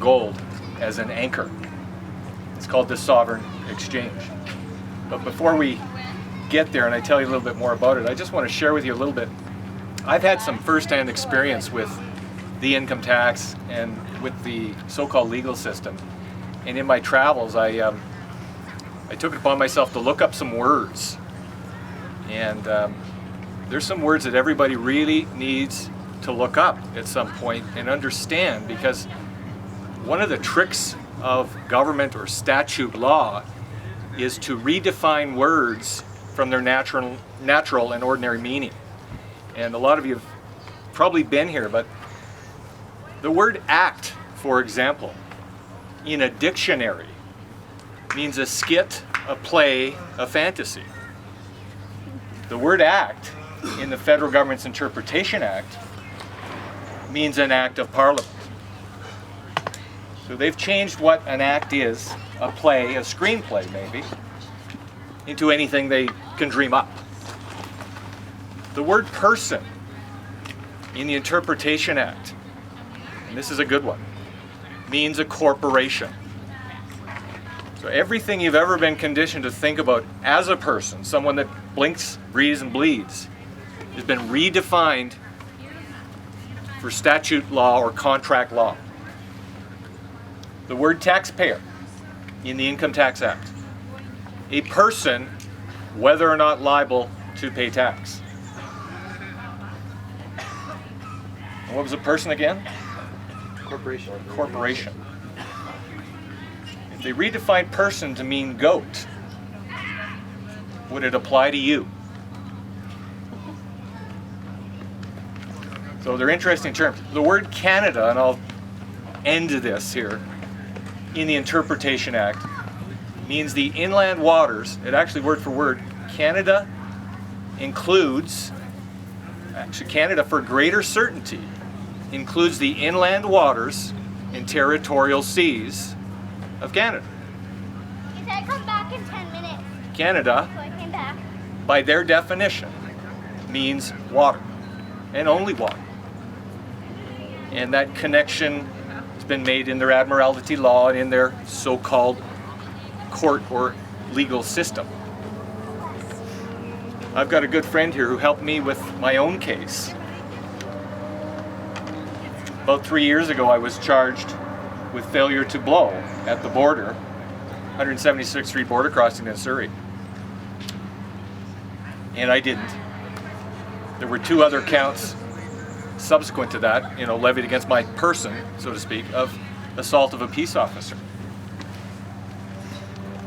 gold as an anchor. It's called the sovereign exchange. But before we get there and I tell you a little bit more about it, I just want to share with you a little bit. I've had some first-hand experience with the income tax and with the so-called legal system. And in my travels, I took it upon myself to look up some words. And there's some words that everybody really needs to look up at some point and understand, because one of the tricks of government or statute law is to redefine words from their natural and ordinary meaning. And a lot of you have probably been here, but the word act, for example, in a dictionary means a skit, a play, a fantasy. The word act in the Federal Government's Interpretation Act means an act of Parliament. So they've changed what an act is, a play, a screenplay maybe, into anything they can dream up. The word person in the Interpretation Act, and this is a good one, means a corporation. So everything you've ever been conditioned to think about as a person, someone that blinks, breathes, and bleeds, has been redefined for statute law or contract law. The word taxpayer in the Income Tax Act, a person whether or not liable to pay tax. And what was a person again? Corporation. Corporation. If they redefine person to mean goat, would it apply to you? So they're interesting terms. The word Canada, and I'll end this here, in the Interpretation Act, means the inland waters. It actually, word for word, Canada includes, actually Canada for greater certainty, includes the inland waters and territorial seas of Canada. He said come back in 10 minutes. Canada, So I came back. by their definition, means water, and only water. And that connection has been made in their admiralty law and in their so-called court or legal system. I've got a good friend here who helped me with my own case. About 3 years ago, I was charged with failure to blow at the border, 176th Street border crossing in Surrey. And I didn't. There were 2 other counts subsequent to that, levied against my person, so to speak, of assault of a peace officer.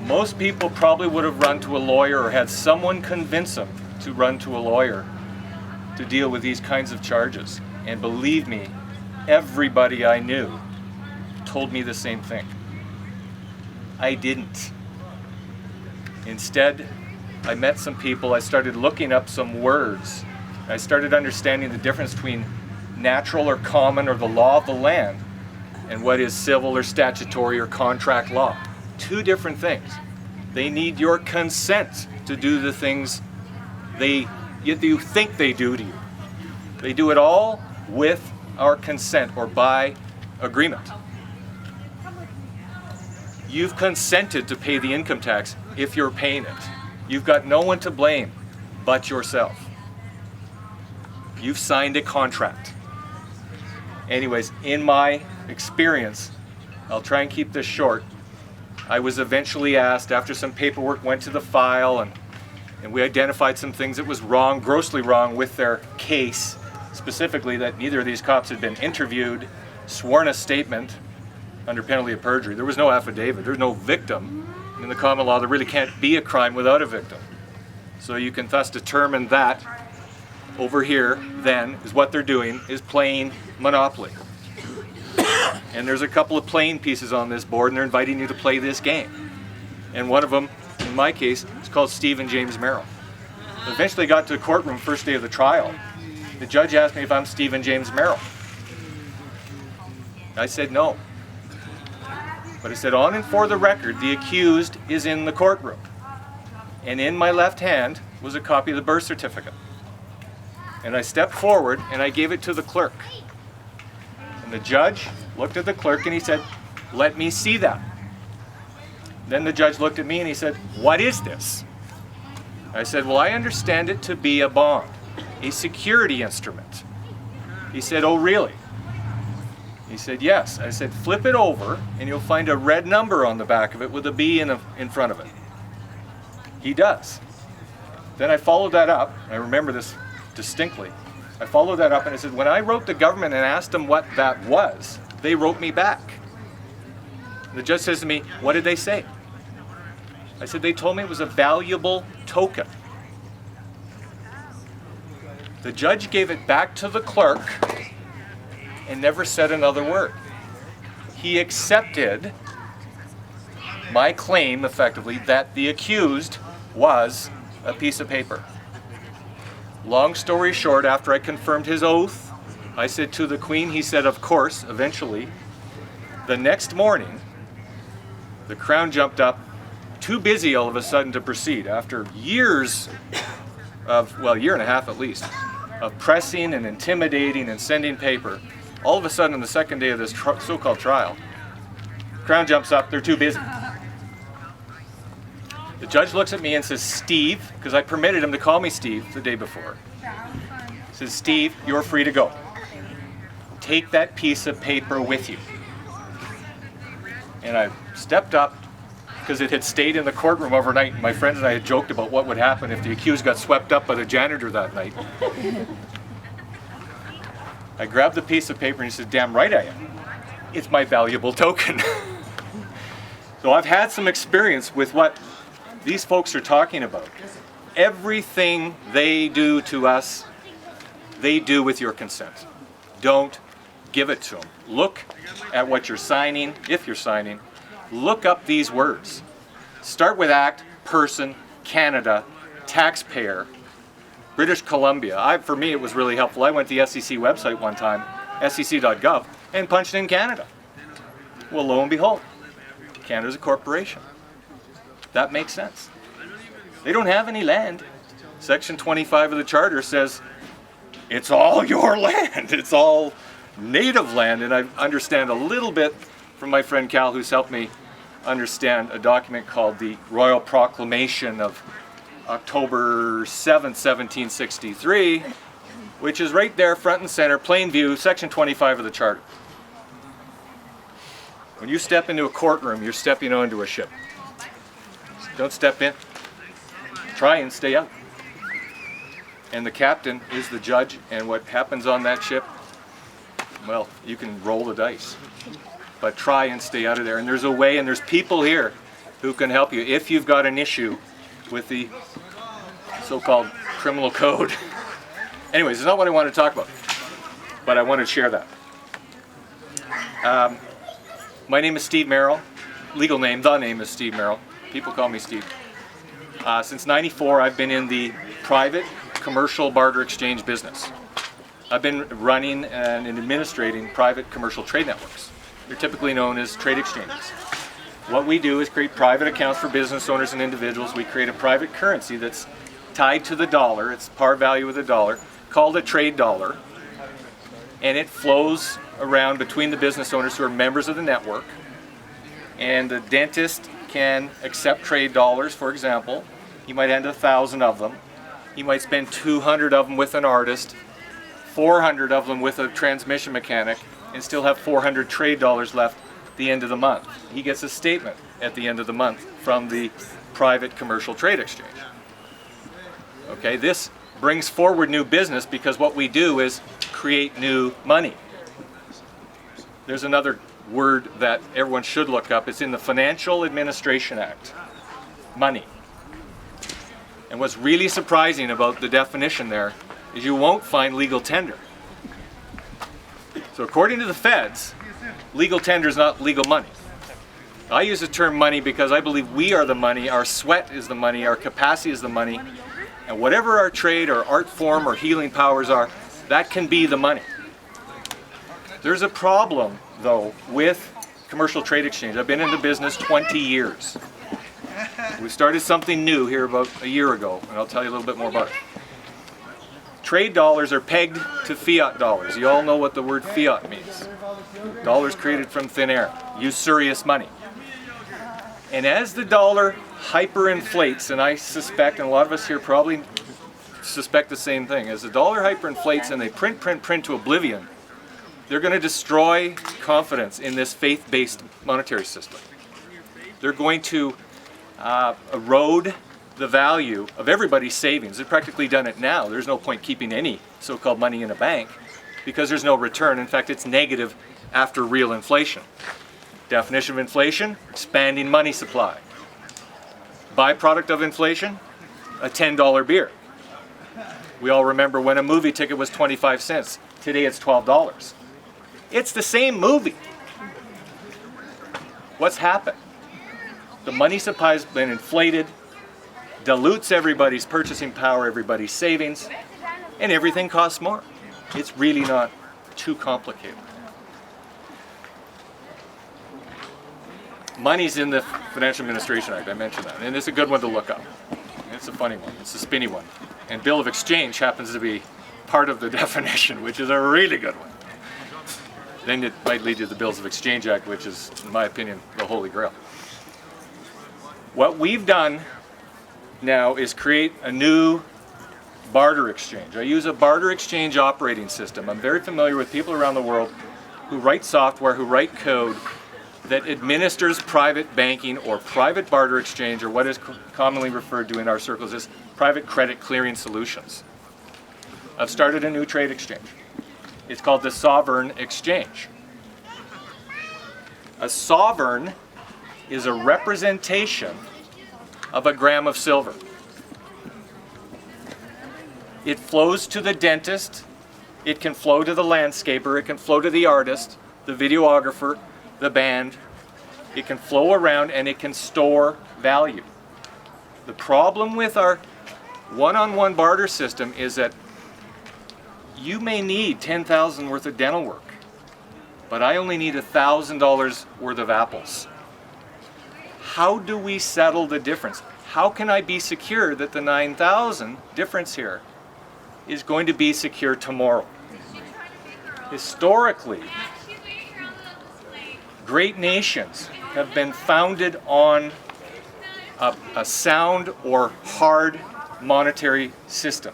Most people probably would have run to a lawyer or had someone convince them to run to a lawyer to deal with these kinds of charges. And believe me, everybody I knew told me the same thing. I didn't. Instead, I met some people, I started looking up some words. I started understanding the difference between natural or common or the law of the land and what is civil or statutory or contract law. 2 different things. They need your consent to do the things you think they do to you. They do it all with our consent or by agreement. You've consented to pay the income tax if you're paying it. You've got no one to blame but yourself. You've signed a contract. Anyways, in my experience, I'll try and keep this short, I was eventually asked, after some paperwork went to the file and we identified some things that was wrong, grossly wrong with their case, specifically that neither of these cops had been interviewed, sworn a statement under penalty of perjury. There was no affidavit, there's no victim. In the common law, there really can't be a crime without a victim. So you can thus determine that over here, then, is what they're doing, is playing Monopoly. And there's a couple of playing pieces on this board, and they're inviting you to play this game. And one of them, in my case, is called Steve and James Merrill. Eventually got to the courtroom first day of the trial. The judge asked me if I'm Steve and James Merrill. I said no. But I said, on and for the record, the accused is in the courtroom. And in my left hand was a copy of the birth certificate. And I stepped forward and I gave it to the clerk. And the judge looked at the clerk and he said, let me see that. Then the judge looked at me and he said, what is this? I said, well, I understand it to be a bond, a security instrument. He said, oh, really? He said, yes. I said, flip it over and you'll find a red number on the back of it with a B in front of it. He does. Then I followed that up. I remember this distinctly. I followed that up and I said, when I wrote the government and asked them what that was, they wrote me back. The judge says to me, what did they say? I said, they told me it was a valuable token. The judge gave it back to the clerk and never said another word. He accepted my claim, effectively, that the accused was a piece of paper. Long story short, after I confirmed his oath, I said to the Queen, he said, of course, eventually. The next morning, the Crown jumped up, too busy all of a sudden to proceed after years of, well, a year and a half at least, of pressing and intimidating and sending paper. All of a sudden, on the second day of this so-called trial, Crown jumps up, they're too busy. The judge looks at me and says, Steve, because I permitted him to call me Steve the day before, says, Steve, you're free to go. Take that piece of paper with you. And I stepped up, because it had stayed in the courtroom overnight, and my friends and I had joked about what would happen if the accused got swept up by the janitor that night. I grabbed the piece of paper and he said, damn right I am. It's my valuable token. So I've had some experience with what these folks are talking about. Everything they do to us, they do with your consent. Don't give it to them. Look at what you're signing, if you're signing. Look up these words. Start with act, person, Canada, taxpayer, British Columbia. For me, it was really helpful. I went to the SEC website one time, sec.gov, and punched in Canada. Well, lo and behold, Canada's a corporation. That makes sense. They don't have any land. Section 25 of the Charter says it's all your land. It's all native land. And I understand a little bit from my friend Cal, who's helped me understand a document called the Royal Proclamation of October 7th, 1763, which is right there, front and center, plain view, Section 25 of the Charter. When you step into a courtroom, you're stepping onto a ship. Don't step in. Try and stay out. And the captain is the judge, and what happens on that ship, well, you can roll the dice. But try and stay out of there. And there's a way, and there's people here who can help you if you've got an issue with the so-called criminal code. Anyways, it's not what I want to talk about, but I want to share that. My name is Steve Merrill. Legal name, the name is Steve Merrill. People call me Steve. Since '94, I've been in the private commercial barter exchange business. I've been running and administrating private commercial trade networks. They're typically known as trade exchanges. What we do is create private accounts for business owners and individuals. We create a private currency that's tied to the dollar. It's par value of the dollar, called a trade dollar. And it flows around between the business owners who are members of the network. And the dentist can accept trade dollars, for example. He might hand 1,000 of them. He might spend 200 of them with an artist, 400 of them with a transmission mechanic, and still have 400 trade dollars left at the end of the month. He gets a statement at the end of the month from the private commercial trade exchange. Okay, this brings forward new business because what we do is create new money. There's another word that everyone should look up. It's in the Financial Administration Act. Money. And what's really surprising about the definition there is you won't find legal tender. So according to the feds, legal tender is not legal money. I use the term money because I believe we are the money, our sweat is the money, our capacity is the money, and whatever our trade or art form or healing powers are, that can be the money. There's a problem, though, with commercial trade exchange. I've been in the business 20 years. We started something new here about a year ago, and I'll tell you a little bit more about it. Trade dollars are pegged to fiat dollars. You all know what the word fiat means. Dollars created from thin air. Usurious money. And as the dollar hyperinflates, and I suspect, and a lot of us here probably suspect the same thing, as the dollar hyperinflates and they print to oblivion, they're going to destroy confidence in this faith-based monetary system. They're going to erode the value of everybody's savings. They've practically done it now. There's no point keeping any so-called money in a bank because there's no return. In fact, it's negative after real inflation. Definition of inflation, expanding money supply. Byproduct of inflation, a $10 beer. We all remember when a movie ticket was 25 cents. Today it's $12. It's the same movie. What's happened? The money supply has been inflated, dilutes everybody's purchasing power, everybody's savings, and everything costs more. It's really not too complicated. Money's in the Financial Administration Act, I mentioned that, and it's a good one to look up. It's a funny one, it's a spinny one. And Bill of Exchange happens to be part of the definition, which is a really good one. Then it might lead to the Bills of Exchange Act, which is, in my opinion, the holy grail. What we've done now is create a new barter exchange. I use a barter exchange operating system. I'm very familiar with people around the world who write software, who write code that administers private banking or private barter exchange, or what is commonly referred to in our circles as private credit clearing solutions. I've started a new trade exchange. It's called the Sovereign Exchange. A sovereign is a representation of a gram of silver. It flows to the dentist, it can flow to the landscaper, it can flow to the artist, the videographer, the band. It can flow around and it can store value. The problem with our one-on-one barter system is that you may need $10,000 worth of dental work, but I only need $1,000 worth of apples. How do we settle the difference? How can I be secure that the $9,000 difference here is going to be secure tomorrow? Historically, great nations have been founded on a sound or hard monetary system.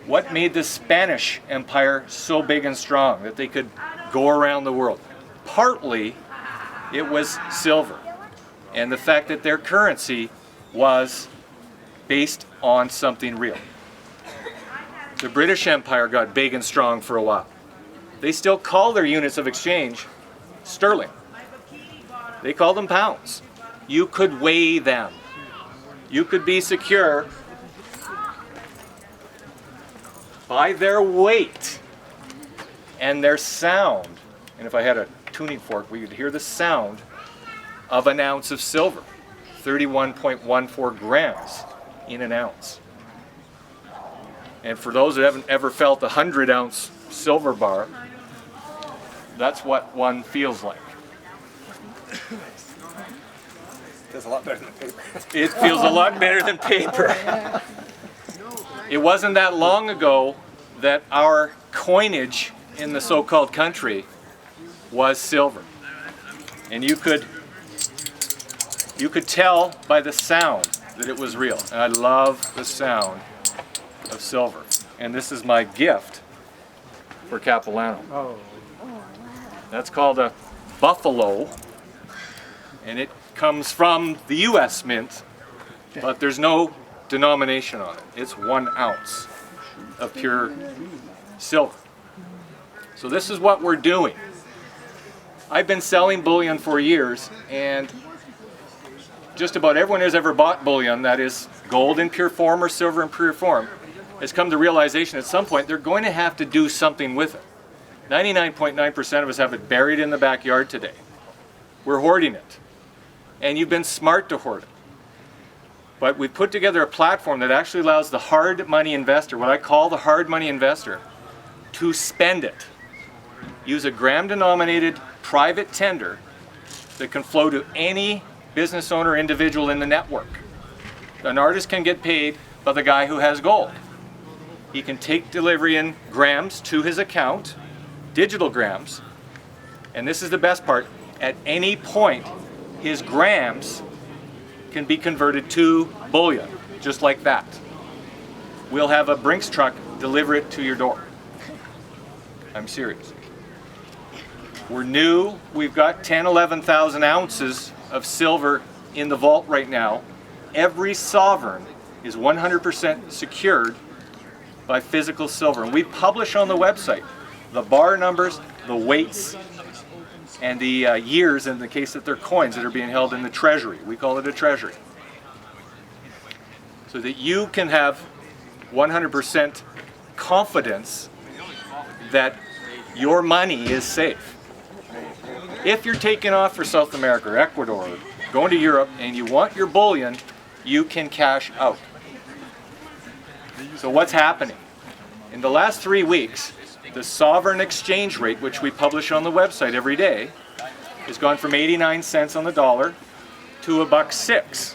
What made the Spanish Empire so big and strong that they could go around the world? Partly, it was silver, and the fact that their currency was based on something real. The British Empire got big and strong for a while. They still call their units of exchange sterling. They call them pounds. You could weigh them. You could be secure by their weight and their sound. And if I had a tuning fork, we could hear the sound of an ounce of silver, 31.14 grams in an ounce. And for those that haven't ever felt a 100-ounce silver bar, that's what one feels like. Feels a lot better than paper. It feels a lot better than paper. It wasn't that long ago that our coinage in the so-called country was silver. And you could tell by the sound that it was real. And I love the sound of silver. And this is my gift for Capilano. Oh. That's called a buffalo, and it comes from the U.S. Mint, but there's no denomination on it. It's 1 ounce of pure silver. So this is what we're doing. I've been selling bullion for years, and just about everyone who's ever bought bullion, that is gold in pure form or silver in pure form, has come to realization at some point they're going to have to do something with it. 99.9% of us have it buried in the backyard today. We're hoarding it. And you've been smart to hoard it. But we put together a platform that actually allows the hard money investor, what I call the hard money investor, to spend it. Use a gram-denominated private tender that can flow to any business owner or individual in the network. An artist can get paid by the guy who has gold. He can take delivery in grams to his account, digital grams, and this is the best part, at any point his grams can be converted to bullion, just like that. We'll have a Brinks truck deliver it to your door. I'm serious. We're new. We've got 10, 11,000 ounces of silver in the vault right now. Every sovereign is 100% secured by physical silver. And we publish on the website the bar numbers, the weights, and the years in the case that they're coins that are being held in the treasury. We call it a treasury. So that you can have 100% confidence that your money is safe. If you're taking off for South America or Ecuador, or going to Europe, and you want your bullion, you can cash out. So what's happening? In the last 3 weeks, the sovereign exchange rate, which we publish on the website every day, has gone from 89 cents on the dollar to $1.06.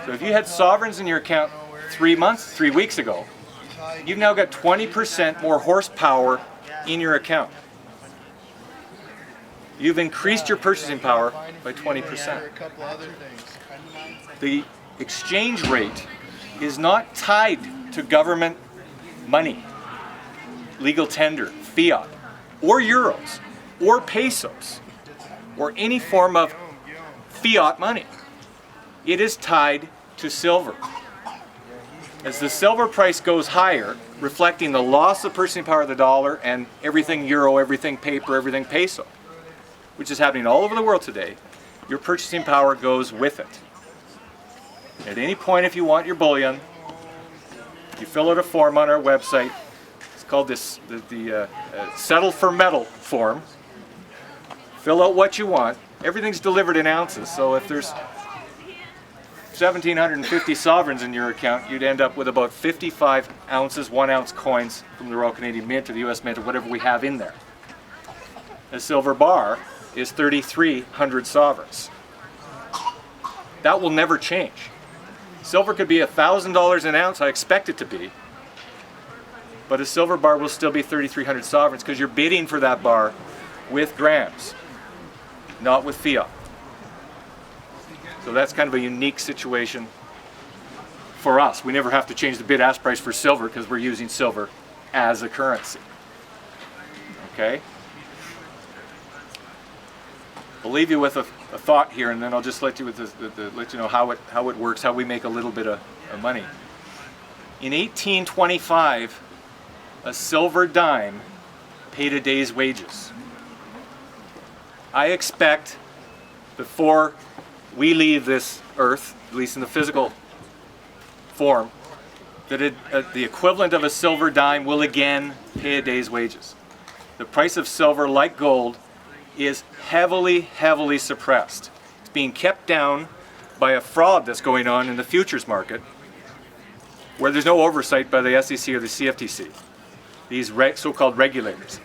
So if you had sovereigns in your account 3 weeks ago, you've now got 20% more horsepower in your account. You've increased your purchasing power by 20%. The exchange rate is not tied to government money, legal tender, fiat, or euros, or pesos, or any form of fiat money. It is tied to silver. As the silver price goes higher, reflecting the loss of purchasing power of the dollar and everything euro, everything paper, everything peso, which is happening all over the world today, your purchasing power goes with it. At any point, if you want your bullion, you fill out a form on our website. It's called the Settle for Metal form. Fill out what you want. Everything's delivered in ounces, so if there's 1,750 sovereigns in your account, you'd end up with about 55 ounces, 1 ounce coins from the Royal Canadian Mint or the US Mint or whatever we have in there. A silver bar is 3,300 sovereigns. That will never change. Silver could be $1,000 an ounce, I expect it to be, but a silver bar will still be 3,300 sovereigns because you're bidding for that bar with grams, not with fiat. So that's kind of a unique situation for us. We never have to change the bid-ask price for silver because we're using silver as a currency. Okay? I'll leave you with a thought here, and then I'll just let you let you know how it works, how we make a little bit of money. In 1825, a silver dime paid a day's wages. I expect before we leave this earth, at least in the physical form, that the equivalent of a silver dime will again pay a day's wages. The price of silver, like gold, is heavily, heavily suppressed. It's being kept down by a fraud that's going on in the futures market where there's no oversight by the SEC or the CFTC, these so-called regulators.